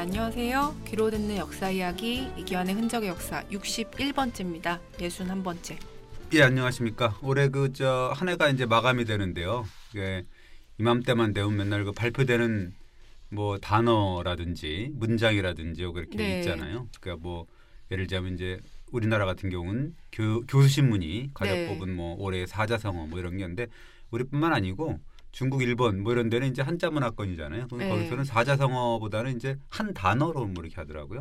안녕하세요. 귀로 듣는 역사 이야기 이기환의 흔적의 역사 61번째입니다. 61번째. 예, 안녕하십니까. 올해 한 해가 이제 마감이 되는데요. 예, 이맘때만 되면 맨날 발표되는 뭐 단어라든지 문장이라든지 이렇게 네. 있잖아요. 그러니까 뭐 예를 들자면 이제 우리나라 같은 경우는 교수신문이 가장 네. 뽑은 뭐 올해의 사자성어 뭐 이런 게 있는데 우리뿐만 아니고 중국, 일본 뭐 이런 데는 이제 한자 문화권이잖아요. 네. 거기서는 사자성어보다는 이제 한 단어로 뭐 이렇게 하더라고요.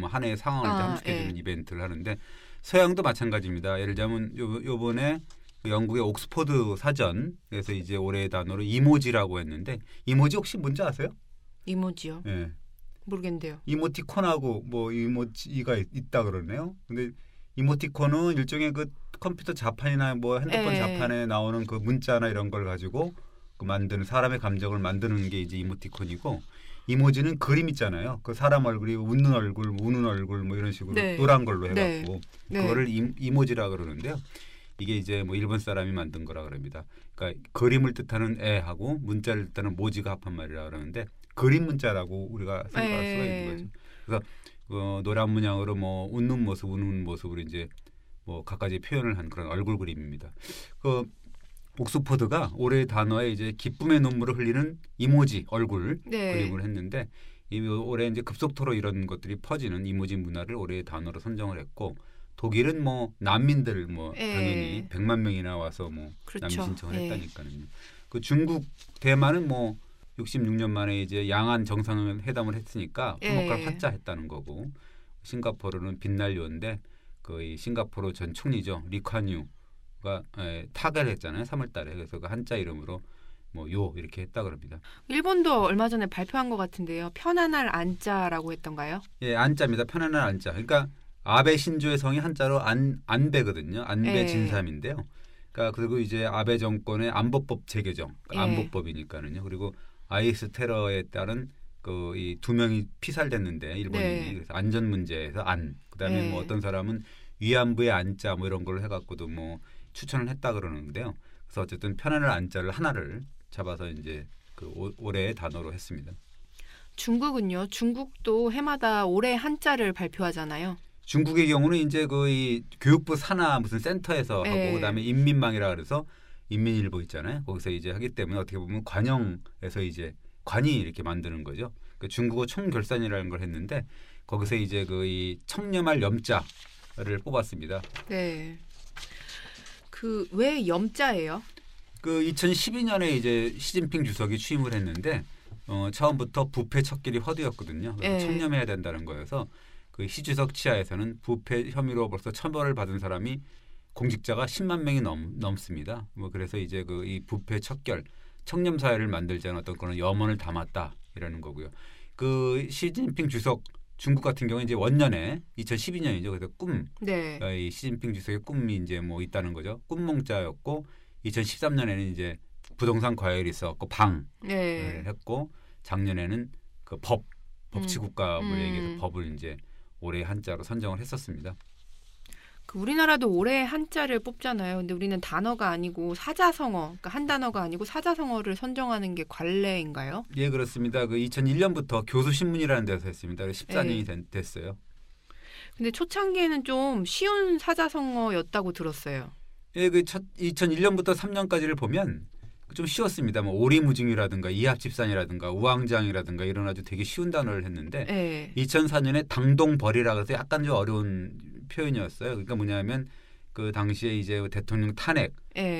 한 해의 상황을 이제 함축해주는 이벤트를 하는데 서양도 마찬가지입니다. 예를 들자면 요번에 영국의 옥스퍼드 사전에서 이제 올해의 단어로 이모지라고 했는데 이모지 혹시 뭔지 아세요? 이모지요? 예. 모르겠는데요. 이모티콘하고 뭐 이모지가 있다 그러네요. 근데 이모티콘은 일종의 컴퓨터 자판이나 뭐 핸드폰 자판에 나오는 그 문자나 이런 걸 가지고 만드는 사람의 감정을 만드는 게 이제 이모티콘이고 이모지는 그림 있잖아요. 그 사람 얼굴이 웃는 얼굴, 우는 얼굴 뭐 이런 식으로 노란 걸로 해갖고 그거를 이모지라 그러는데요. 이게 이제 뭐 일본 사람이 만든 거라 그럽니다. 그러니까 그림을 뜻하는 애하고 문자를 뜻하는 모지가 합한 말이라 그러는데 그림 문자라고 우리가 생각할 수가 있는 거죠. 그래서 노란 문양으로 뭐 웃는 모습, 우는 모습으로 이제 뭐 각가지 표현을 한 그런 얼굴 그림입니다. 옥스퍼드가 올해의 단어에 이제 기쁨의 눈물을 흘리는 이모지 얼굴 그림을 했는데 올해 이제 급속도로 이런 것들이 퍼지는 이모지 문화를 올해의 단어로 선정을 했고 독일은 뭐 난민들 뭐 당연히 100만 명이나 와서 뭐 그렇죠. 난민 신청을 했다니까요. 그 중국, 대만은 뭐 66년 만에 이제 양안 정상회담을 했으니까 화목할 화자 했다는 거고 싱가포르는 빛날요인데 이 싱가포르 전 총리죠 리콴유가 타결을 했잖아요. 3월달에 그래서 그 한자 이름으로 뭐 요 이렇게 했다 그럽니다. 일본도 얼마 전에 발표한 것 같은데요. 편안할 안자라고 했던가요? 예, 안자입니다. 편안할 안자. 그러니까 아베 신조의 성이 한자로 안배거든요. 안배 진삼인데요. 그러니까 그리고 이제 아베 정권의 안보법 재개정, 안보법이니까는요. 그리고 IS 테러에 따른 이 두 명이 피살됐는데 일본인이 그래서 안전 문제에서 그다음에 뭐 어떤 사람은 위안부의 안자 뭐 이런 걸로 해갖고도 뭐 추천을 했다 그러는데요. 그래서 어쨌든 편안할 안자를 하나를 잡아서 이제 올해의 단어로 했습니다. 중국은요? 중국도 해마다 올해 한자를 발표하잖아요. 중국의 경우는 이제 이 교육부 산하 무슨 센터에서 하고 그다음에 인민망이라 그래서 인민일보 있잖아요. 거기서 이제 하기 때문에 어떻게 보면 관영에서 이제 관이 이렇게 만드는 거죠. 그 중국어 총결산이라는 걸 했는데 거기서 이제 이 청렴할 염자를 뽑았습니다. 네. 왜 염자예요? 2012년에 이제 시진핑 주석이 취임을 했는데 처음부터 부패 척결이 허드였거든요. 청렴해야 된다는 거여서 시 주석 치하에서는 부패 혐의로 벌써 처벌을 받은 사람이 공직자가 10만 명이 넘습니다. 뭐 그래서 이제 이 부패 척결 청렴 사회를 만들자는 어떤 그런 염원을 담았다 이라는 거고요. 시진핑 주석 중국 같은 경우는 이제 원년에 2012년이죠. 그래서 이 시진핑 주석의 꿈이 이제 뭐 있다는 거죠. 꿈몽자였고 2013년에는 이제 부동산 과열이 있었고 방을 했고 작년에는 법치국가를 얘기해서 법을 이제 올해 한자로 선정을 했었습니다. 우리나라도 올해 한자를 뽑잖아요. 근데 우리는 단어가 아니고 사자성어, 그러니까 한 단어가 아니고 사자성어를 선정하는 게 관례인가요? 예, 그렇습니다. 2001년부터 교수신문이라는 데서 했습니다. 14년이 됐어요. 근데 초창기에는 좀 쉬운 사자성어였다고 들었어요. 예, 2001년부터 3년까지를 보면 좀 쉬웠습니다. 뭐 오리무중이라든가 이합집산이라든가 우왕장이라든가 이런 아주 되게 쉬운 단어를 했는데 2004년에 당동벌이라 해서 약간 좀 어려운 표현이었어요. 그러니까 뭐냐면 그 당시에 이제 대통령 탄핵,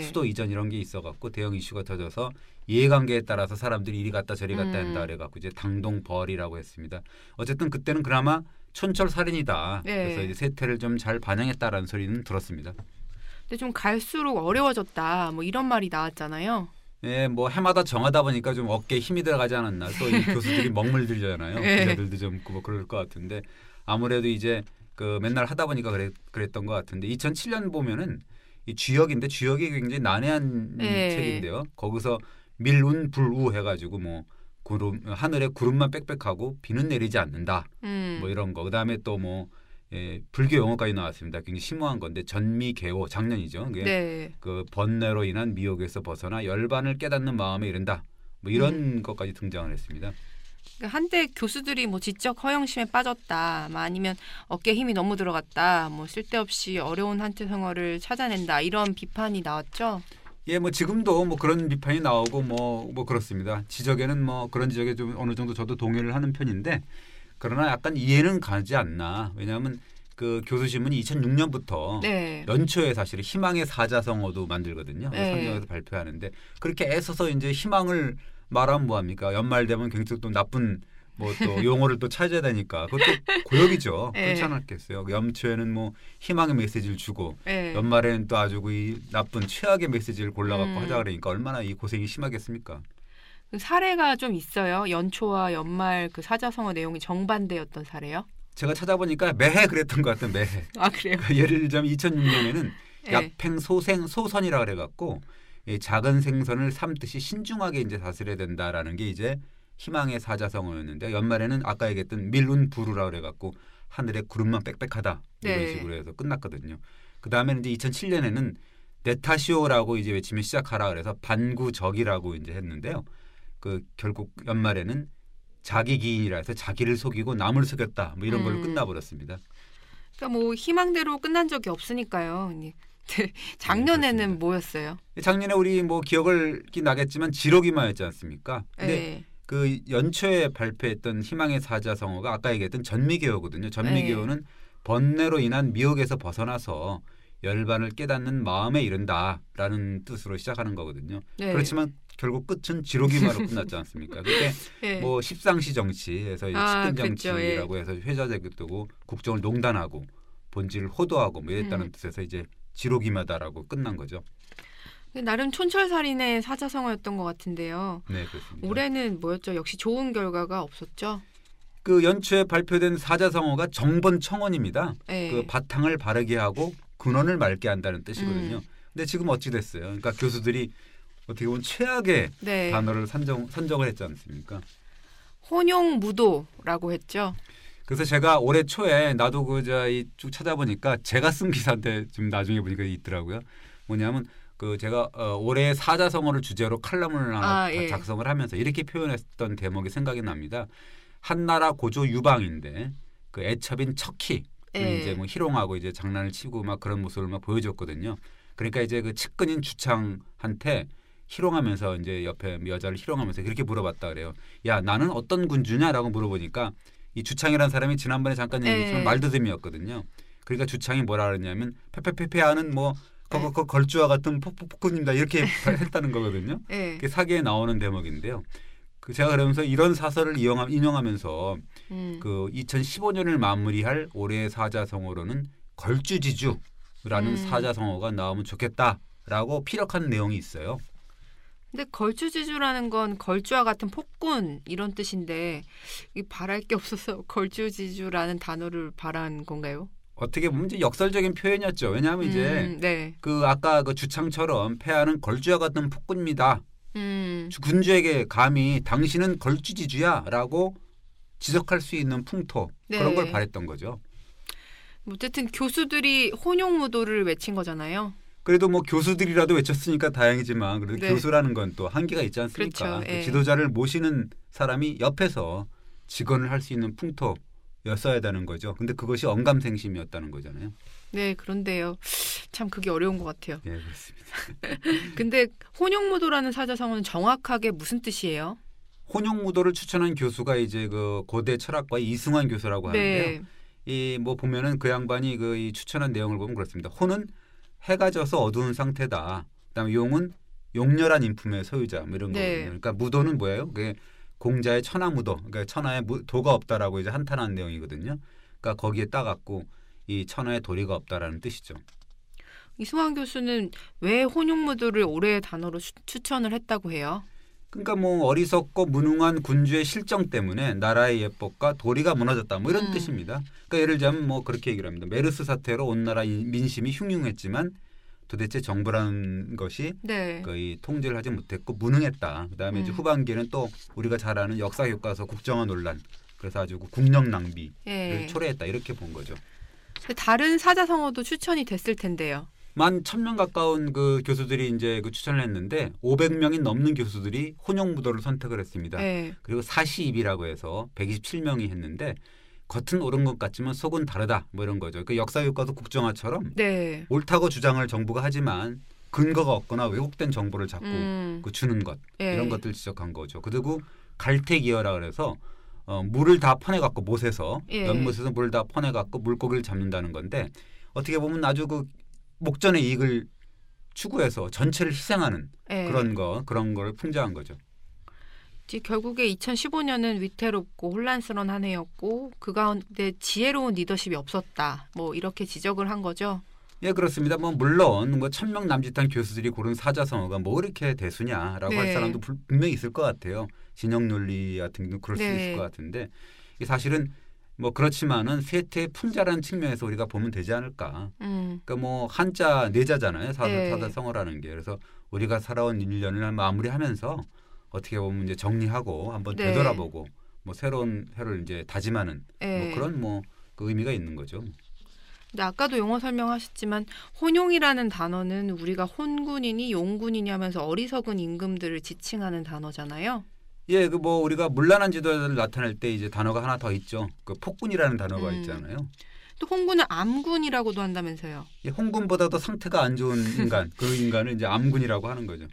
수도 이전 이런 게 있어갖고 대형 이슈가 터져서 이해관계에 따라서 사람들이 이리 갔다 저리 갔다 한다 그래갖고 이제 당동벌이라고 했습니다. 어쨌든 그때는 그나마 촌철살인이다. 그래서 이제 세태를 좀 잘 반영했다라는 소리는 들었습니다. 근데 좀 갈수록 어려워졌다. 뭐 이런 말이 나왔잖아요. 예, 뭐 해마다 정하다 보니까 좀 어깨에 힘이 들어가지 않았나. 또 이 교수들이 먹물들잖아요. 기자들도 좀 뭐 그럴 것 같은데 아무래도 이제 맨날 하다 보니까 그랬던 것 같은데 2007년 보면은 이 주역인데 주역이 굉장히 난해한 책인데요. 거기서 밀운 불우 해가지고 뭐 하늘에 구름만 빽빽하고 비는 내리지 않는다. 뭐 이런 거. 그다음에 또 뭐 불교 용어까지 나왔습니다. 굉장히 심오한 건데 전미개호 작년이죠. 그 번뇌로 인한 미혹에서 벗어나 열반을 깨닫는 마음에 이른다. 뭐 이런 것까지 등장을 했습니다. 그러니까 한때 교수들이 뭐 지적 허영심에 빠졌다, 뭐 아니면 어깨 힘이 너무 들어갔다, 뭐 쓸데없이 어려운 한자 성어를 찾아낸다 이런 비판이 나왔죠. 예, 뭐 지금도 뭐 그런 비판이 나오고 뭐 그렇습니다. 지적에는 뭐 그런 지적에 좀 어느 정도 저도 동의를 하는 편인데 그러나 약간 이해는 가지 않나. 왜냐하면 그 교수신문이 2006년부터 네. 연초에 사실 희망의 사자성어도 만들거든요. 네. 선정해서 발표하는데 그렇게 애써서 이제 희망을 말하면 뭐합니까? 연말 되면 굉장히 또 나쁜 뭐 또 용어를 또 찾아야 되니까 그것도 고역이죠. 네. 그렇지 않았겠어요. 연초에는 뭐 희망의 메시지를 주고 네. 연말에는 또 아주 이 나쁜 최악의 메시지를 골라갖고 하자 그러니까 얼마나 이 고생이 심하겠습니까? 그 사례가 좀 있어요. 연초와 연말 그 사자성어 내용이 정반대였던 사례요? 제가 찾아보니까 매해 그랬던 것 같아요. 매해. 아 그래요? 예를 들자면 2006년에는 네. 약팽소선이라고 그래갖고 이 작은 생선을 삶듯이 신중하게 이제 다스려야 된다라는 게 이제 희망의 사자성어였는데 연말에는 아까 얘기했던 밀운부루라고 그래갖고 하늘에 구름만 빽빽하다 이런 네. 식으로 해서 끝났거든요. 그 다음에는 이제 2007년에는 네타시오라고 이제 외치면 시작하라 그래서 반구적이라고 이제 했는데요. 그 결국 연말에는 자기 기인이라 해서 자기를 속이고 남을 속였다 뭐 이런 걸로 끝나버렸습니다. 그러니까 뭐 희망대로 끝난 적이 없으니까요. 작년에는 그렇습니다. 뭐였어요? 작년에 우리 뭐 기억을 나겠지만 지록이마였지 않습니까? 근데 네. 그 연초에 발표했던 희망의 사자성어가 아까 얘기했던 전미계어거든요. 전미계어는 번뇌로 인한 미혹에서 벗어나서 열반을 깨닫는 마음에 이른다라는 뜻으로 시작하는 거거든요. 네. 그렇지만 결국 끝은 지록이마로 끝났지 않습니까? 그게 네. 뭐 십상시 정치에서 아, 십근 그렇죠. 정치라고 해서 회자되고 국정을 농단하고 본질을 호도하고 뭐 이랬다는 뜻에서 이제 지록이마다라고 끝난 거죠. 나름 촌철살인의 사자성어였던 것 같은데요. 네, 그렇습니다. 올해는 뭐였죠? 역시 좋은 결과가 없었죠. 그 연초에 발표된 사자성어가 정번청원입니다. 네. 그 바탕을 바르게 하고 근원을 맑게 한다는 뜻이거든요. 근데 지금 어찌 됐어요? 그러니까 교수들이 어떻게 보면 최악의 네. 단어를 선정을 했지 않습니까? 혼용무도라고 했죠. 그래서 제가 올해 초에 나도 쭉 찾아보니까 제가 쓴 기사인데 좀 나중에 보니까 있더라고요. 뭐냐면 그 제가 올해 사자성어를 주제로 칼럼을 하나 작성을 하면서 이렇게 표현했던 대목이 생각이 납니다. 한나라 고조 유방인데 그 애첩인 척희 이제 뭐 희롱하고 이제 장난을 치고 막 그런 모습을 막 보여줬거든요. 그러니까 이제 그 측근인 주창한테 희롱하면서 이제 옆에 여자를 희롱하면서 그렇게 물어봤다 그래요. 야 나는 어떤 군주냐라고 물어보니까 이 주창이라는 사람이 지난번에 잠깐 얘기했지만 말더듬이었거든요. 그러니까 주창이 뭐라 그랬냐면 페페페페하는 뭐 걸주와 같은 폭군입니다 이렇게 했다는 거거든요. 그게 사기에 나오는 대목인데요. 제가 그러면서 이런 사설을 인용하면서 그 2015년을 마무리할 올해의 사자성어로는 걸주지주라는 사자성어가 나오면 좋겠다라고 피력한 내용이 있어요. 근데 걸주지주라는 건 걸주와 같은 폭군 이런 뜻인데 바랄 게 없어서 걸주지주라는 단어를 바란 건가요? 어떻게 보면 이제 역설적인 표현이었죠. 왜냐하면 이제 그 아까 그 주창처럼 폐하는 걸주와 같은 폭군입니다. 군주에게 감히 당신은 걸주지주야라고 지적할 수 있는 풍토 그런 걸 바랬던 거죠. 어쨌든 교수들이 혼용무도를 외친 거잖아요. 그래도 뭐 교수들이라도 외쳤으니까 다행이지만 그래도 교수라는 건 또 한계가 있지 않습니까? 그렇죠. 지도자를 모시는 사람이 옆에서 직언을 할 수 있는 풍토였어야 되는 거죠. 근데 그것이 언감생심이었다는 거잖아요. 네, 그런데요. 참 그게 어려운 것 같아요. 네, 그렇습니다. 근데 혼용무도라는 사자성어는 정확하게 무슨 뜻이에요? 혼용무도를 추천한 교수가 이제 그 고대 철학과 이승환 교수라고 하는데요. 이 뭐 보면은 그 양반이 이 추천한 내용을 보면 그렇습니다. 혼은 해가 져서 어두운 상태다. 그다음에 용은 용렬한 인품의 소유자 뭐 이런 거거든요. 그러니까 무도는 뭐예요? 그게 공자의 천하무도, 그러니까 천하에 도가 없다라고 이제 한탄한 내용이거든요. 그러니까 거기에 따갖고 이 천하에 도리가 없다라는 뜻이죠. 이승환 교수는 왜 혼용무도를 올해의 단어로 추천을 했다고 해요? 그러니까 뭐 어리석고 무능한 군주의 실정 때문에 나라의 예법과 도리가 무너졌다 뭐 이런 뜻입니다. 그러니까 예를 들자면 뭐 그렇게 얘기를 합니다. 메르스 사태로 온 나라 민심이 흉흉했지만 도대체 정부라는 것이 거의 통제를 하지 못했고 무능했다. 그다음에 이제 후반기에는 또 우리가 잘 아는 역사 교과서 국정화 논란 그래서 아주 국력 낭비를 초래했다 이렇게 본 거죠. 다른 사자성어도 추천이 됐을 텐데요. 만 1,000명 가까운 그 교수들이 이제 그 추천을 했는데 500명이 넘는 교수들이 혼용 무도를 선택을 했습니다. 네. 그리고 사시입이라고 해서 127명이 했는데 겉은 옳은 것 같지만 속은 다르다 뭐 이런 거죠. 그 역사교과서 국정화처럼 네. 옳다고 주장을 정부가 하지만 근거가 없거나 왜곡된 정보를 자꾸 그 주는 것 네. 이런 것들 지적한 거죠. 그리고 갈대기어라 그래서 물을 다 퍼내갖고 못에서 예. 연못에서 물을 다 퍼내갖고 물고기를 잡는다는 건데 어떻게 보면 아주 그 목전의 이익을 추구해서 전체를 희생하는 예. 그런 걸 풍자한 거죠. 결국에 2015년은 위태롭고 혼란스러운 한 해였고 그 가운데 지혜로운 리더십이 없었다. 뭐 이렇게 지적을 한 거죠. 예, 그렇습니다. 뭐 물론 뭐 1,000명 남짓한 교수들이 고른 사자성어가 뭐 이렇게 대수냐라고 할 사람도 분명히 있을 것 같아요. 진영 논리 같은 경우도 그럴 수 있을 것 같은데 이게 사실은 뭐 그렇지만은 세태의 풍자라는 측면에서 우리가 보면 되지 않을까. 그러니까 뭐 한자 내자잖아요. 사자성어라는 게. 그래서 우리가 살아온 1년을 마무리하면서 어떻게 보면 이제 정리하고 한번 되돌아보고 뭐 새로운 해를 이제 다짐하는 뭐 그런 뭐 그 의미가 있는 거죠. 근데 아까도 용어 설명하셨지만 혼용이라는 단어는 우리가 혼군이니 용군이니 하면서 어리석은 임금들을 지칭하는 단어잖아요. 예, 그 뭐 우리가 문란한 지도자를 나타낼 때 이제 단어가 하나 더 있죠. 그 폭군이라는 단어가 있잖아요. 또 홍군은 암군이라고도 한다면서요. 예, 홍군보다도 상태가 안 좋은 인간, 그 인간을 이제 암군이라고 하는 거죠.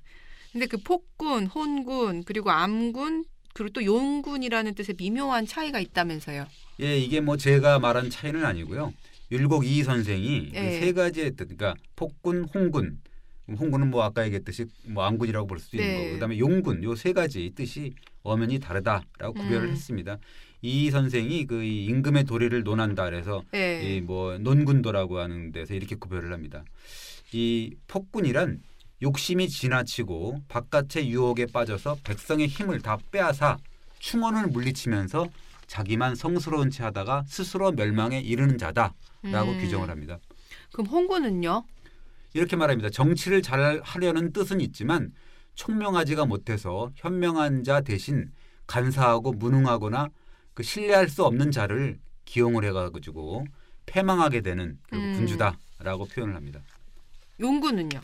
근데 그 폭군, 혼군, 그리고 암군, 그리고 또 용군이라는 뜻의 미묘한 차이가 있다면서요. 예, 이게 뭐 제가 말한 차이는 아니고요. 율곡 이희 선생이 세 가지의 뜻, 그러니까 폭군, 홍군, 홍군은 뭐 아까 얘기했듯이 뭐 암군이라고 볼 수도 있는 거고, 그다음에 용군, 요 세 가지 뜻이 엄연히 다르다라고 구별을 했습니다. 이 선생이 그 임금의 도리를 논한다 그래서 이 뭐 논군도라고 하는 데서 이렇게 구별을 합니다. 이 폭군이란 욕심이 지나치고 바깥의 유혹에 빠져서 백성의 힘을 다 빼앗아 충원을 물리치면서 자기만 성스러운 채 하다가 스스로 멸망에 이르는 자다라고 규정을 합니다. 그럼 홍군은요? 이렇게 말합니다. 정치를 잘 하려는 뜻은 있지만 총명하지가 못해서 현명한 자 대신 간사하고 무능하거나 그 신뢰할 수 없는 자를 기용을 해가지고 패망하게 되는 군주다라고 표현을 합니다. 용군은요?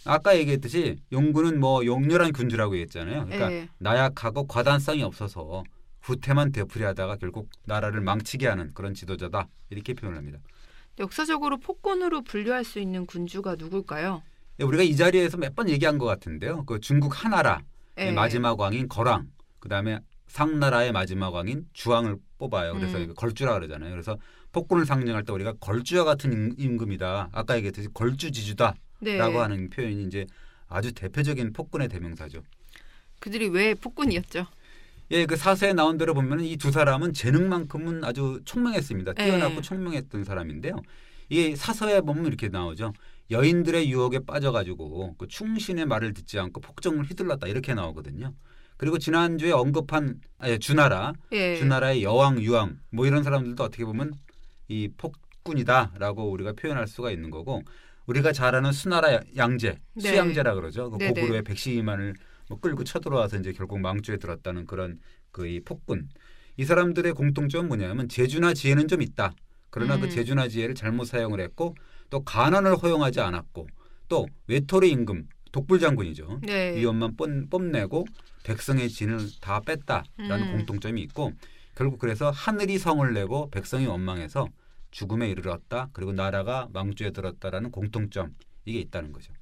아까 얘기했듯이 용군은 뭐 용렬한 군주라고 했잖아요. 그러니까 나약하고 과단성이 없어서 후퇴만 되풀이하다가 결국 나라를 망치게 하는 그런 지도자다 이렇게 표현을 합니다. 역사적으로 폭군으로 분류할 수 있는 군주가 누굴까요? 우리가 이 자리에서 몇 번 얘기한 것 같은데요. 그 중국 하나라의 마지막 왕인 거랑, 그다음에 상나라의 마지막 왕인 주왕을 뽑아요. 그래서 걸주라 그러잖아요. 그래서 폭군을 상징할 때 우리가 걸주와 같은 임금이다. 아까 얘기했듯이 걸주지주다라고 하는 표현이 이제 아주 대표적인 폭군의 대명사죠. 그들이 왜 폭군이었죠? 예, 그 사서에 나온 대로 보면 이 두 사람은 재능만큼은 아주 총명했습니다. 뛰어나고 총명했던 사람인데요. 이 사서에 보면 이렇게 나오죠. 여인들의 유혹에 빠져가지고 그 충신의 말을 듣지 않고 폭정을 휘둘렀다 이렇게 나오거든요. 그리고 지난주에 언급한 주나라의 여왕, 유왕 뭐 이런 사람들도 어떻게 보면 이 폭군이다라고 우리가 표현할 수가 있는 거고 우리가 잘 아는 수나라 양제, 수양제라 그러죠. 그 고구려의 백시만을 뭐 끌고 쳐들어와서 이제 결국 망주에 들었다는 그런 그 이 폭군. 이 사람들의 공통점은 뭐냐면 재주나 지혜는 좀 있다. 그러나 그 재주나 지혜를 잘못 사용을 했고 또 간언을 허용하지 않았고 또 외톨이 임금, 독불장군이죠. 위험만 뽐내고 백성의 진을 다 뺐다라는 공통점이 있고 결국 그래서 하늘이 성을 내고 백성이 원망해서 죽음에 이르렀다. 그리고 나라가 망주에 들었다라는 공통점 이게 있다는 거죠.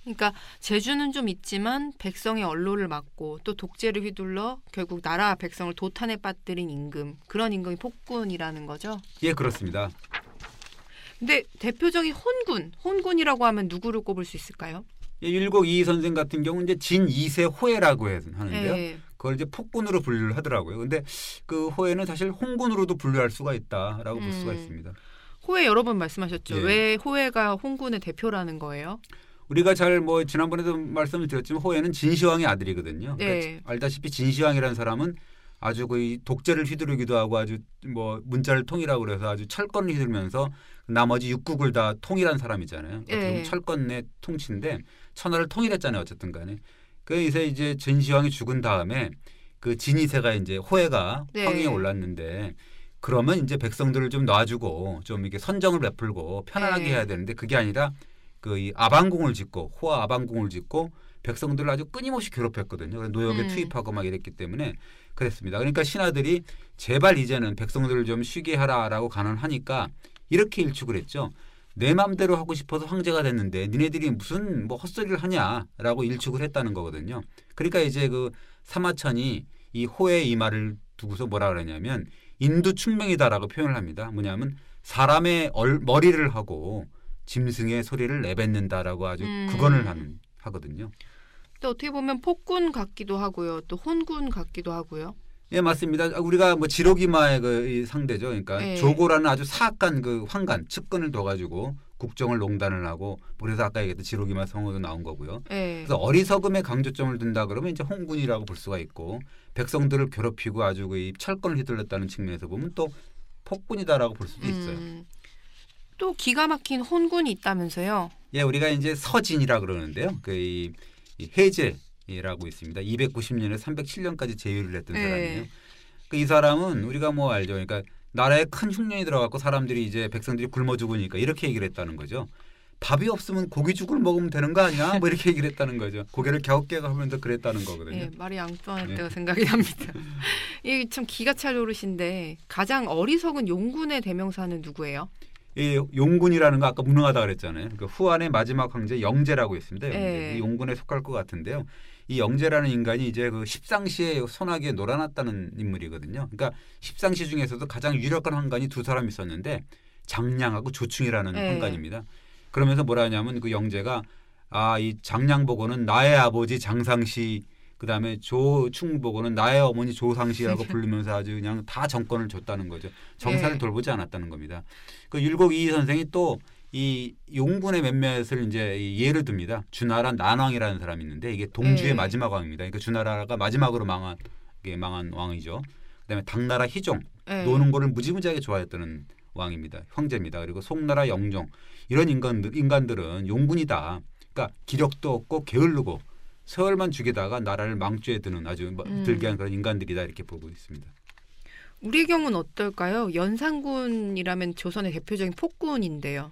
그러니까 재주는 좀 있지만 백성의 언로를 막고 또 독재를 휘둘러 결국 나라 백성을 도탄에 빠뜨린 임금, 그런 임금이 폭군이라는 거죠? 예, 그렇습니다. 근데 대표적인 혼군이라고 하면 누구를 꼽을 수 있을까요? 예, 율곡 이희 선생 같은 경우는 이제 진 2세 호해라고 하는데요. 그걸 이제 폭군으로 분류를 하더라고요. 근데 그 호해는 사실 홍군으로도 분류할 수가 있다라고 볼 수가 있습니다. 호해 여러 번 말씀하셨죠. 왜 호해가 홍군의 대표라는 거예요? 우리가 잘 뭐 지난번에도 말씀을 드렸지만 호해는 진시황의 아들이거든요. 그러니까 알다시피 진시황이라는 사람은 아주 그 독재를 휘두르기도 하고 아주 뭐 문자를 통일하고 그래서 아주 철권을 휘두르면서 나머지 육국을 다 통일한 사람이잖아요. 철권의 통치인데 천하를 통일했잖아요. 어쨌든 간에. 그래서 이제 진시황이 죽은 다음에 그 진이세가 이제 호해가 황위에 올랐는데 그러면 이제 백성들을 좀 놔주고 좀 이렇게 선정을 베풀고 편안하게 해야 되는데 그게 아니라 그 이 아방궁을 짓고 호화 아방궁을 짓고 백성들을 아주 끊임없이 괴롭혔거든요. 그래서 노역에 투입하고 막 이랬기 때문에 그랬습니다. 그러니까 신하들이 제발 이제는 백성들을 좀 쉬게 하라라고 간언하니까 이렇게 일축을 했죠. 내 마음대로 하고 싶어서 황제가 됐는데 니네들이 무슨 뭐 헛소리를 하냐라고 일축을 했다는 거거든요. 그러니까 이제 그 사마천이 이 호의 이 말을 두고서 뭐라 그러냐면 인두충명이다라고 표현을 합니다. 뭐냐면 사람의 머리를 하고 짐승의 소리를 내뱉는다라고 아주 극언을 하거든요. 또 어떻게 보면 폭군 같기도 하고요. 또 혼군 같기도 하고요. 예, 맞습니다. 우리가 뭐 지로기마의 그 상대죠. 그러니까 네. 조고라는 아주 사악한 그 황관, 측근을 둬가지고 국정을 농단을 하고 그래서 아까 얘기했던 지로기마 성어도 나온 거고요. 네. 그래서 어리석음에 강조점을 둔다 그러면 이제 홍군이라고 볼 수가 있고 백성들을 괴롭히고 아주 그 철권을 휘둘렀다는 측면에서 보면 또 폭군이다라고 볼 수도 있어요. 또 기가 막힌 혼군이 있다면서요? 예, 우리가 이제 서진이라 그러는데요. 그 이 해제라고 있습니다. 290년에 307년까지 제위를 했던 사람이에요. 이 사람은 우리가 뭐 알죠. 그러니까 나라에 큰 흉년이 들어갔고 사람들이 이제 백성들이 굶어 죽으니까 이렇게 얘기를 했다는 거죠. 밥이 없으면 고기죽을 먹으면 되는 거 아니야? 뭐 이렇게 얘기를 했다는 거죠. 고개를 갸웃갸웃하면서 그랬다는 거거든요. 네, 말이 앙뚜아네 때가 생각이 납니다. 이게 참 기가 찰 노릇인데 가장 어리석은 용군의 대명사는 누구예요? 이 용군이라는 거 아까 무능하다 그랬잖아요. 그러니까 후한의 마지막 황제 영제라고 있습니다. 네. 이 용군에 속할 것 같은데요. 이 영제라는 인간이 이제 그 십상시에 소나기에 놀아났다는 인물이거든요. 그러니까 십상시 중에서도 가장 유력한 황관이 두 사람 있었는데 장량하고 조충이라는 황관입니다. 그러면서 뭐라 하냐면 그 영제가 이 장량 보고는 나의 아버지 장상시 그다음에 조충 보고는 나의 어머니 조상시라고 부르면서 아주 그냥 다 정권을 줬다는 거죠. 정사를 돌보지 않았다는 겁니다. 그 율곡 이희 선생이 또 이 용군의 몇몇을 이제 예를 듭니다. 주나라 난왕이라는 사람이 있는데 이게 동주의 마지막 왕입니다. 그러니까 주나라가 마지막으로 망한 왕이죠. 그다음에 당나라 희종 노는 거를 무지무지하게 좋아했던 왕입니다. 황제입니다. 그리고 송나라 영종 이런 인간들은 용군이다. 그러니까 기력도 없고 게을르고 세월만 죽이다가 나라를 망주에 드는 아주 들게 한 그런 인간들이다 이렇게 보고 있습니다. 우리 경우는 어떨까요? 연산군이라면 조선의 대표적인 폭군인데요.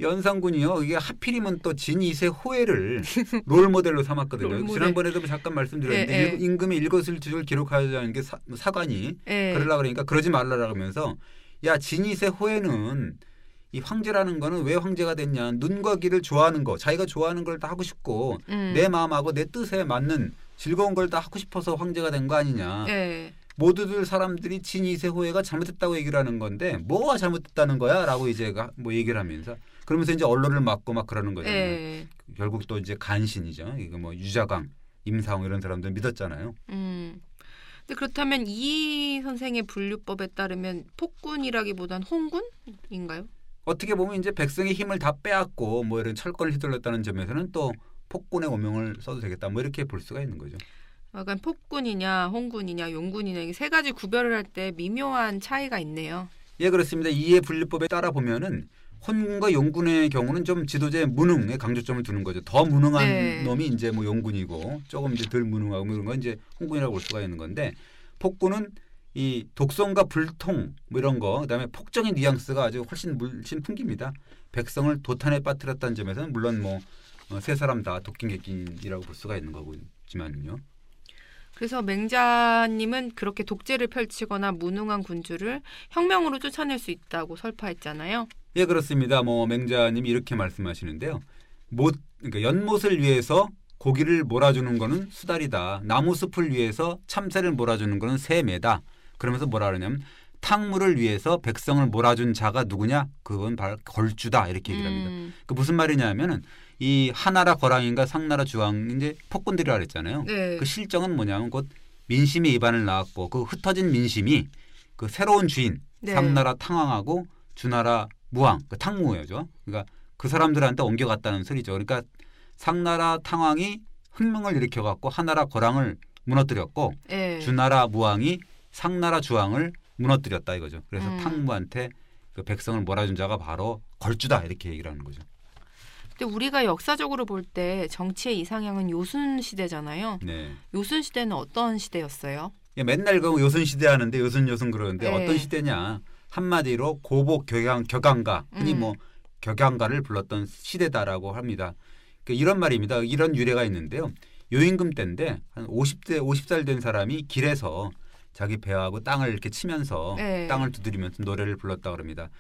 연산군이요. 이게 하필이면 또 진이세 호해를 롤모델로 삼았거든요. 롤모델. 지난번에도 잠깐 말씀드렸는데 임금의 일거수일투족을 기록하자는 게 사관이 그러려고 그러니까 그러지 말라라고 하면서 야 진이세 호해는 이 황제라는 거는 왜 황제가 됐냐. 눈과 귀를 좋아하는 거 자기가 좋아하는 걸 다 하고 싶고 내 마음하고 내 뜻에 맞는 즐거운 걸 다 하고 싶어서 황제가 된 거 아니냐. 모두들 사람들이 진이세 호해가 잘못했다고 얘기를 하는 건데 뭐가 잘못됐다는 거야 라고 이제 뭐 얘기를 하면서 그러면서 이제 언론을 막고 막 그러는 거잖아요. 결국 또 이제 간신이죠. 이거 뭐 유자강, 임상호 이런 사람들 믿었잖아요. 근데 그렇다면 이 선생의 분류법에 따르면 폭군이라기보단 홍군인가요? 어떻게 보면 이제 백성의 힘을 다 빼앗고 뭐 이런 철권을 휘둘렀다는 점에서는 또 폭군의 오명을 써도 되겠다. 뭐 이렇게 볼 수가 있는 거죠. 약간 폭군이냐, 홍군이냐, 용군이냐 이게 세 가지 구별을 할 때 미묘한 차이가 있네요. 예, 그렇습니다. 이해 분류법에 따라 보면은 혼군과 용군의 경우는 좀 지도자의 무능에 강조점을 두는 거죠. 더 무능한 놈이 이제 뭐 용군이고 조금 이제 덜 무능하고 이런 건 이제 홍군이라고 볼 수가 있는 건데 폭군은 이 독성과 불통 뭐 이런 거 그다음에 폭정의 뉘앙스가 아주 훨씬 풍깁니다. 백성을 도탄에 빠뜨렸다는 점에서는 물론 뭐 세 사람 다 독గిం객긴이라고 볼 수가 있는 거지만요. 그래서 맹자님은 그렇게 독재를 펼치거나 무능한 군주를 혁명으로 쫓아낼 수 있다고 설파했잖아요. 예, 그렇습니다. 뭐 맹자님이 이렇게 말씀하시는데요. 그러니까 연못을 위해서 고기를 몰아주는 거는 수달이다. 나무숲을 위해서 참새를 몰아주는 거는 새매다. 그러면서 뭐라 그러냐면 탕물을 위해서 백성을 몰아준 자가 누구냐? 그건 바로 걸주다. 이렇게 얘기를 합니다. 그 무슨 말이냐면은 이 하나라 거랑인가 상나라 주왕 이제 폭군들이라 그랬잖아요. 그 실정은 뭐냐면 곧 민심의 이반을 낳았고 그 흩어진 민심이 그 새로운 주인 상나라 탕왕하고 주나라 무왕 그 탕무예죠. 그러니까 그 사람들한테 옮겨갔다는 소리죠. 그러니까 상나라 탕왕이 혁명을 일으켜 갖고 하나라 거랑을 무너뜨렸고 주나라 무왕이 상나라 주왕을 무너뜨렸다 이거죠. 그래서 탕무한테 그 백성을 몰아준 자가 바로 걸주다 이렇게 얘기를 하는 거죠. 근데 우리가 역사적으로 볼 때 정치의 이상향은 요순 시대잖아요. 요순 시대는 어떤 시대였어요? 예, 맨날 그 요순 시대 하는데 요순 그러는데 어떤 시대냐? 한마디로 고복 격양가 흔히 뭐 격양가를 불렀던 시대다라고 합니다. 그러니까 이런 말입니다. 이런 유래가 있는데요. 요임금 때인데 한 50살 된 사람이 길에서 자기 배하고 땅을 이렇게 치면서 네. 땅을 두드리면서 노래를 불렀다 그럽니다.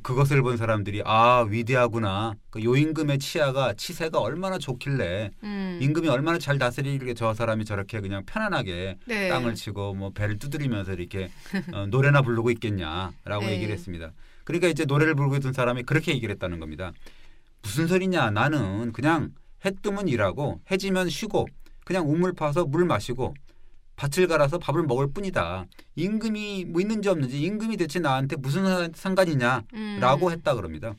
그것을 본 사람들이 위대하구나. 그 요임금의 치세가 얼마나 좋길래 임금이 얼마나 잘 다스리길래 저 사람이 저렇게 그냥 편안하게 네. 땅을 치고 뭐 배를 두드리면서 이렇게 노래나 부르고 있겠냐라고 네. 얘기를 했습니다. 그러니까 이제 노래를 부르고 있던 사람이 그렇게 얘기를 했다는 겁니다. 무슨 소리냐? 나는 그냥 해 뜨면 일하고 해 지면 쉬고 그냥 우물 파서 물 마시고 밭을 갈아서 밥을 먹을 뿐이다. 임금이 뭐 있는지 없는지 임금이 대체 나한테 무슨 상관이냐라고 했다 그럽니다.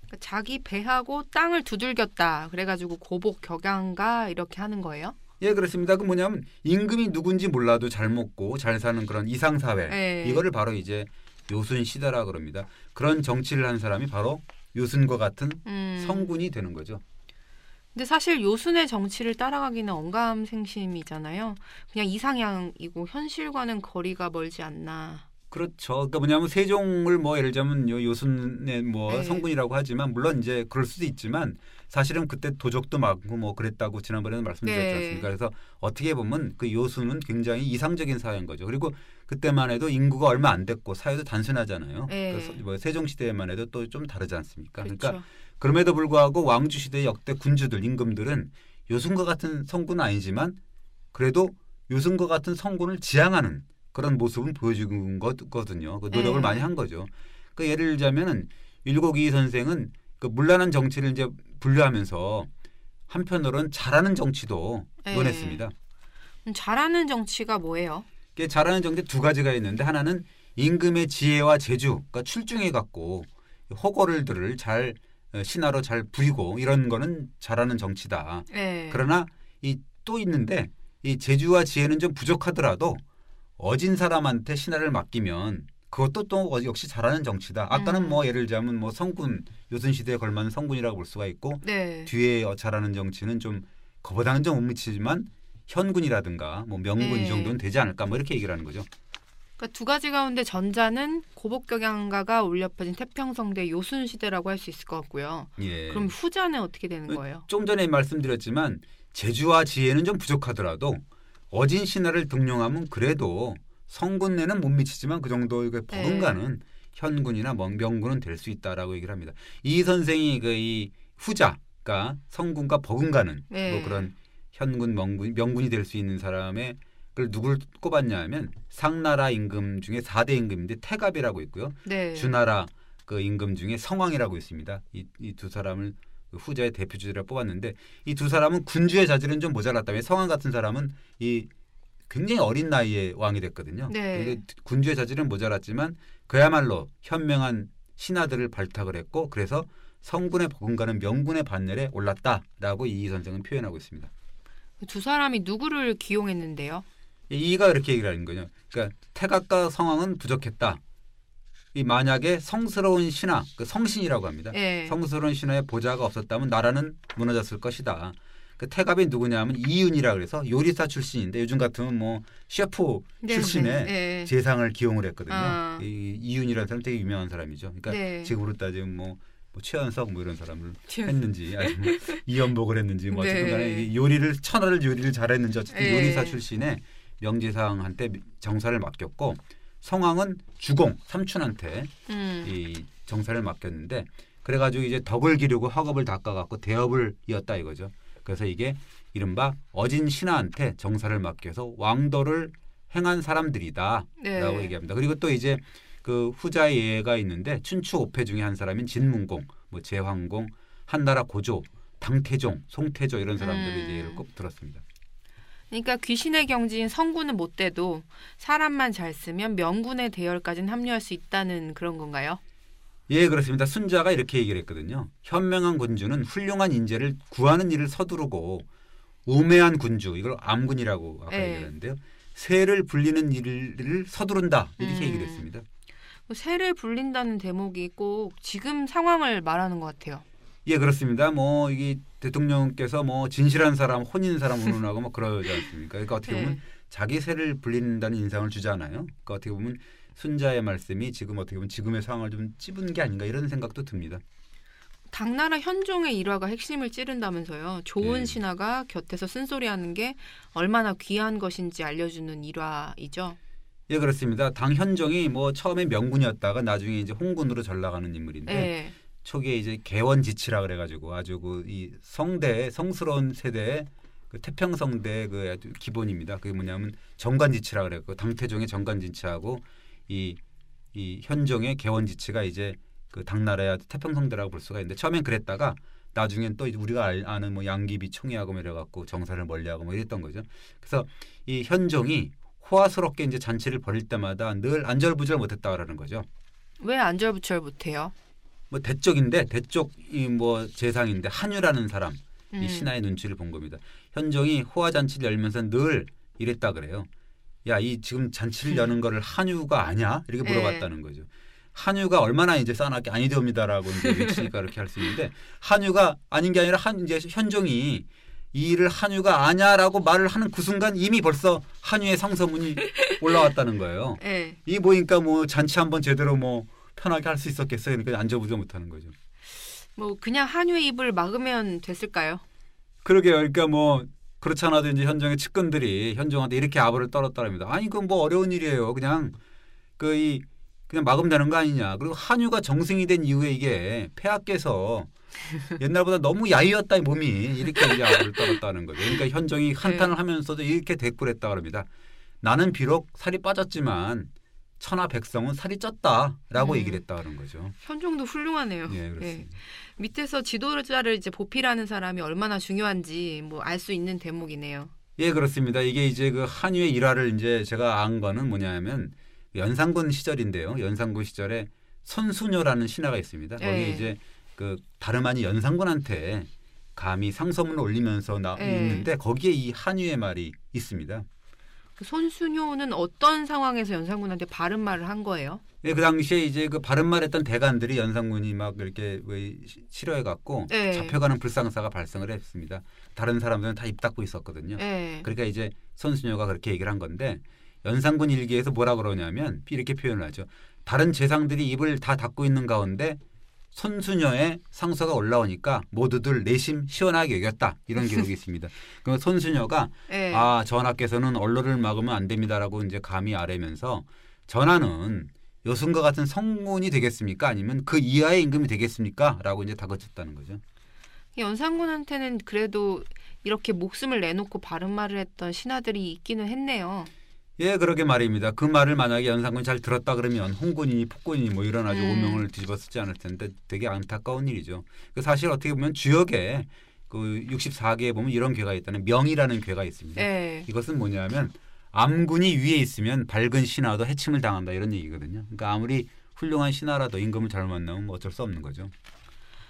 그러니까 자기 배하고 땅을 두들겼다. 그래가지고 고복 격양가 이렇게 하는 거예요? 예, 그렇습니다. 그 뭐냐면 임금이 누군지 몰라도 잘 먹고 잘 사는 그런 이상 사회. 네. 이거를 바로 이제 요순 시대라 그럽니다. 그런 정치를 한 사람이 바로 요순과 같은 성군이 되는 거죠. 근데 사실 요순의 정치를 따라가기는 언감생심이잖아요. 그냥 이상향이고 현실과는 거리가 멀지 않나. 그렇죠. 그러니까 뭐냐면 세종을 뭐 예를 들자면 요순의 뭐 네. 성군이라고 하지만 물론 이제 그럴 수도 있지만 사실은 그때 도적도 많고 뭐 그랬다고 지난번에는 말씀드렸지 네. 않습니까? 그래서 어떻게 보면 그 요순은 굉장히 이상적인 사회인 거죠. 그리고 그때만 해도 인구가 얼마 안 됐고 사회도 단순하잖아요. 네. 그래서 뭐 세종 시대에만 해도 또 좀 다르지 않습니까? 그렇죠. 그러니까 그럼에도 불구하고 왕조 시대 역대 군주들 임금들은 요순과 같은 성군은 아니지만 그래도 요순과 같은 성군을 지향하는 그런 모습은 보여준 거거든요. 그 노력을 많이 한 거죠. 그 예를 들자면은 율곡이 선생은 그 문란한 정치를 이제 분류하면서 한편으로는 잘하는 정치도 논했습니다. 잘하는 정치가 뭐예요? 잘하는 정치 두 가지가 있는데 하나는 임금의 지혜와 재주, 그러니까 출중해 갖고 호거를들을 잘 신하로 잘 부리고 이런 거는 잘하는 정치다. 네. 그러나 또 있는데 이 재주와 지혜는 좀 부족하더라도 어진 사람한테 신하를 맡기면 그것도 또 역시 잘하는 정치다. 아까는 뭐 예를 들자면 뭐 성군 요순 시대에 걸맞는 성군이라고 볼 수가 있고 네. 뒤에 잘하는 정치는 좀 그보다는 좀 못 미치지만 현군이라든가 뭐 명군 이 정도는 되지 않을까 뭐 이렇게 얘기를 하는 거죠. 그러니까 두 가지 가운데 전자는 고복격양가가 올려 퍼진 태평성대 요순 시대라고 할 수 있을 것 같고요. 예. 그럼 후자는 어떻게 되는 거예요? 좀 전에 말씀드렸지만 재주와 지혜는 좀 부족하더라도 어진 신하를 등용하면 그래도 성군내는 못 미치지만 그 정도의 버금가는 현군이나 명군은 될 수 있다라고 얘기를 합니다. 이 선생이 이 후자가 성군과 버금가는 뭐 그런 현군, 명군이 될 수 있는 사람의 그걸 누굴 꼽았냐 하면 상나라 임금 중에 4대 임금인데 태갑이라고 있고요. 주나라 그 임금 중에 성왕이라고 있습니다. 이 두 사람을 후자의 대표 주제로 뽑았는데 이 두 사람은 군주의 자질은 좀 모자랐다면 성왕 같은 사람은 이 굉장히 어린 나이에 왕이 됐거든요. 근데 군주의 자질은 모자랐지만 그야말로 현명한 신하들을 발탁을 했고 그래서 성군의 버금가는 명군의 반열에 올랐다라고 이 선생은 표현하고 있습니다. 두 사람이 누구를 기용했는데요? 이가 이렇게 얘기를 하는 거죠. 그러니까 태갑과 성왕은 부족했다. 이 만약에 성스러운 신하, 그 성신이라고 합니다. 성스러운 신하의 보좌가 없었다면 나라는 무너졌을 것이다. 그 태갑이 누구냐면 이윤이라 그래서 요리사 출신인데 요즘 같으면 뭐 셰프 출신의 재상을 기용을 했거든요. 이 이윤이라는 사람 되게 유명한 사람이죠. 그러니까 지금으로 따지면 뭐 최연석 뭐 이런 사람을 했는지 아니면 이연복을 했는지 뭐 어쨌든 간에 천하를 요리를 잘했는지 어쨌든 요리사 출신의 명재상한테 정사를 맡겼고 성왕은 주공 삼촌한테 이 정사를 맡겼는데 그래가지고 이제 덕을 기르고 학업을 닦아갖고 대업을 이었다 이거죠. 그래서 이게 이른바 어진 신하한테 정사를 맡겨서 왕도를 행한 사람들이다라고 얘기합니다. 그리고 또 이제 그 후자의 예가 있는데 춘추 5패 중에 한 사람인 진문공, 뭐 제황공, 한나라 고조, 당태종, 송태조 이런 사람들이 이제 예를 꼭 들었습니다. 그러니까 귀신의 경지인 성군은 못 돼도 사람만 잘 쓰면 명군의 대열까지는 합류할 수 있다는 그런 건가요? 예, 그렇습니다. 순자가 이렇게 얘기를 했거든요. 현명한 군주는 훌륭한 인재를 구하는 일을 서두르고 우매한 군주, 이걸 암군이라고 아까 얘기했는데요. 새를 불리는 일을 서두른다 이렇게 얘기를 했습니다. 새를 불린다는 대목이 꼭 지금 상황을 말하는 것 같아요. 예, 그렇습니다. 뭐 이게 대통령께서 뭐 진실한 사람, 혼인 사람 운운하고 뭐 그러지 않습니까? 그러니까 어떻게 보면 자기 새를 불린다는 인상을 주잖아요. 그러니까 어떻게 보면 순자의 말씀이 지금 어떻게 보면 지금의 상황을 좀 찝은 게 아닌가 이런 생각도 듭니다. 당나라 현종의 일화가 핵심을 찌른다면서요. 좋은 예. 신하가 곁에서 쓴소리하는 게 얼마나 귀한 것인지 알려주는 일화이죠. 예, 그렇습니다. 당현종이 뭐 처음에 명군이었다가 나중에 이제 홍군으로 전락하는 인물인데 예. 초기에 이제 개원지치라 그래가지고 아주 그 이 성대 성스러운 세대의 그 태평성대 그 아주 기본입니다. 그게 뭐냐면 정관지치라 그래고 당태종의 정관지치하고 이 현종의 개원지치가 이제 그 당나라의 태평성대라고 볼 수가 있는데 처음엔 그랬다가 나중엔 또 우리가 아는 뭐 양귀비 총이하고 뭐 이래갖고 정사를 멀리하고 뭐 이랬던 거죠. 그래서 이 현종이 호화스럽게 이제 잔치를 벌일 때마다 늘 안절부절 못했다 그러는 거죠. 왜 안절부절 못해요? 뭐 대쪽이 뭐 재상인데 한유라는 사람 이 신하의 눈치를 본 겁니다. 현종이 호화 잔치를 열면서 늘 이랬다 그래요. 야, 이 지금 잔치를 여는 거를 한유가 아냐? 이렇게 물어봤다는 거죠. 한유가 얼마나 이제 싸납게 아니되옵니다라고 이제 외치니까 그렇게 할 수 있는데 한유가 아닌 게 아니라 이제 현종이 이 일을 한유가 아냐라고 말을 하는 그 순간 이미 벌써 한유의 상소문이 올라왔다는 거예요. 네. 이 보니까 뭐 잔치 한번 제대로 뭐 편하게 할 수 있었겠어요. 그러니까 안절부절 못하는 거죠. 뭐 그냥 한유의 입을 막으면 됐을까요? 그러게요. 그러니까 뭐 그렇지 않아도 이제 현종의 측근들이 현종한테 이렇게 아부를 떨었다랍니다. 아니 그건 뭐 어려운 일이에요. 그냥 그냥 막으면 되는 거 아니냐. 그리고 한유가 정승이 된 이후에 이게 폐하께서 옛날보다 너무 야위었다 몸이 이렇게 이제 아부를 떨었다는 거죠. 그러니까 현종이 한탄을 하면서도 이렇게 대꾸했다 그럽니다. 나는 비록 살이 빠졌지만 천하 백성은 살이 쪘다라고 얘기를 했다 그런 거죠. 현종도 훌륭하네요. 예, 그렇습니다. 예. 밑에서 지도자를 이제 보필하는 사람이 얼마나 중요한지 뭐 알 수 있는 대목이네요. 예, 그렇습니다. 이게 이제 그 한유의 일화를 이제 제가 안 거는 뭐냐면 연산군 시절인데요. 연산군 시절에 손수녀라는 신하가 있습니다. 거기 예. 이제 그 다름 아닌 연산군한테 감히 상소문을 올리면서 있는데 거기에 이 한유의 말이 있습니다. 그 손수녀는 어떤 상황에서 연산군한테 바른 말을 한 거예요? 예, 그 당시에 이제 그 바른 말했던 대관들이 연산군이 막 이렇게 싫어해갖고 네. 잡혀가는 불상사가 발생을 했습니다. 다른 사람들은 다 입 닫고 있었거든요. 네. 그러니까 이제 손수녀가 그렇게 얘기를 한 건데 연산군 일기에서 뭐라 그러냐면 이렇게 표현을 하죠. 다른 재상들이 입을 다 닫고 있는 가운데 손수녀의 상소가 올라오니까 모두들 내심 시원하게 여겼다. 이런 기록이 있습니다. 그러면 손수녀가 네. 아, 전하께서는 언론을 막으면 안 됩니다라고 이제 감히 아뢰면서 전하는 여순과 같은 성군이 되겠습니까? 아니면 그 이하의 임금이 되겠습니까? 라고 이제 다그쳤다는 거죠. 연산군한테는 그래도 이렇게 목숨을 내놓고 바른 말을 했던 신하들이 있기는 했네요. 예, 그러게 말입니다. 그 말을 만약에 연산군이 잘 들었다 그러면 홍군이니 폭군이니 뭐 이런 아주 오명을 뒤집어 쓰지 않을 텐데 되게 안타까운 일이죠. 사실 어떻게 보면 주역에 그 64개에 보면 이런 괴가 있다는 명이라는 괴가 있습니다. 네. 이것은 뭐냐면 암군이 위에 있으면 밝은 신하도 해침을 당한다 이런 얘기거든요. 그러니까 아무리 훌륭한 신하라도 임금을 잘못 만나면 어쩔 수 없는 거죠.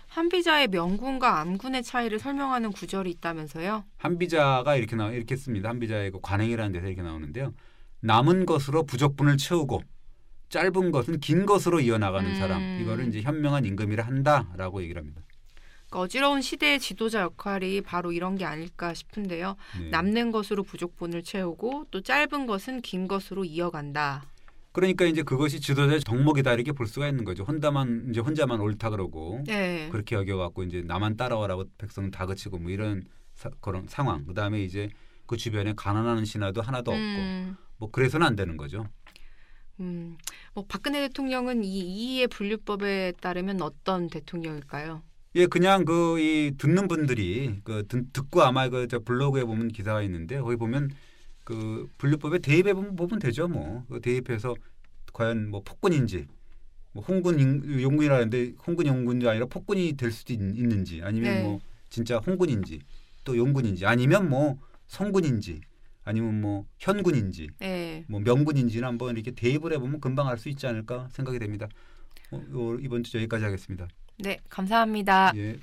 한비자의 명군과 암군의 차이를 설명하는 구절이 있다면서요? 한비자가 이렇게 씁니다. 한비자의 그 관행이라는 데서 이렇게 나오는데요. 남은 것으로 부족분을 채우고 짧은 것은 긴 것으로 이어나가는 사람. 이거를 이제 현명한 임금이라 한다라고 얘기를 합니다. 그러니까 어지러운 시대의 지도자 역할이 바로 이런 게 아닐까 싶은데요. 네. 남는 것으로 부족분을 채우고 또 짧은 것은 긴 것으로 이어간다. 그러니까 이제 그것이 지도자의 덕목이다 이렇게 볼 수가 있는 거죠. 혼자만 옳다 그러고 네. 그렇게 여겨갖고 이제 나만 따라와라고 백성은 다그치고 뭐 이런 그런 상황. 그다음에 이제 그 주변에 가난한 신하도 하나도 없고 뭐 그래서는 안 되는 거죠. 뭐 박근혜 대통령은 이 이의의 분류법에 따르면 어떤 대통령일까요? 예, 그냥 이 듣는 분들이 듣고 아마 저 블로그에 보면 기사가 있는데 거기 보면 그 분류법에 대입해 보면 되죠, 뭐. 대입해서 과연 뭐 폭군인지, 뭐 홍군 용군이라는데 홍군 용군이 아니라 폭군이 될 수도 있는지, 아니면 네. 뭐 진짜 홍군인지, 또 용군인지, 아니면 뭐 성군인지, 아니면 뭐 현군인지, 네. 뭐 명군인지는 한번 이렇게 대입을 해보면 금방 알 수 있지 않을까 생각이 됩니다. 이번 주 여기까지 하겠습니다. 네, 감사합니다. 예.